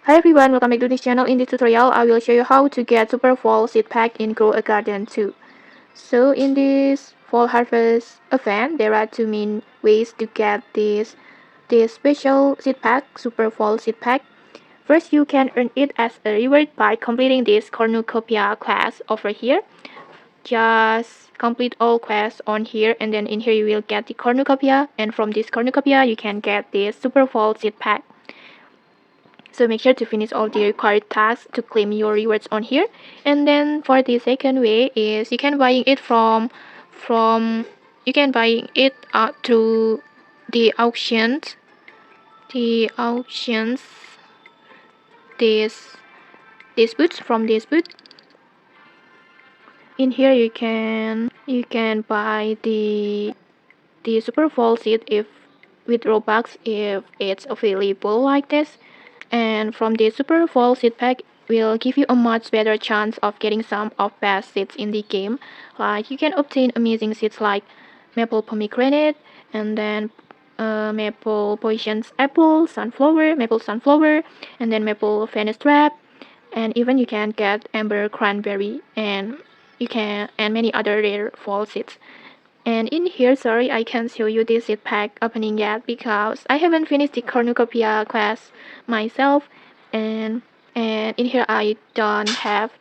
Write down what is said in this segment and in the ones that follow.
Hi everyone, welcome back to this channel. In this tutorial, I will show you how to get super fall seed pack in Grow a Garden 2. So in this fall harvest event, there are two main ways to get this special seed pack, super fall seed pack. First, you can earn it as a reward by completing this Cornucopia quest over here. Just complete all quests on here, and then in here you will get the Cornucopia, and from this Cornucopia you can get this super fall seed pack. So make sure to finish all the required tasks to claim your rewards on here. And then for the second way is you can buying it from you can buying it through the auctions. The auctions this boots from this boot. In here you can buy the super fall seed if with Robux if it's available like this. And from the super fall seed pack will give you a much better chance of getting some of best seeds in the game. Like you can obtain amazing seeds like maple pomegranate, and then maple poison's apple, maple sunflower, and then maple Venus trap, and even you can get amber cranberry, and many other rare fall seeds. And in here, sorry, I can't show you this seed pack opening yet because I haven't finished the Cornucopia quest myself, and in here I don't have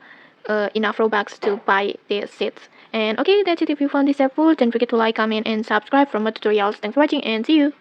enough Robux to buy these seeds. And okay, that's it. If you found this helpful, don't forget to like, comment, and subscribe for more tutorials. Thanks for watching, and see you.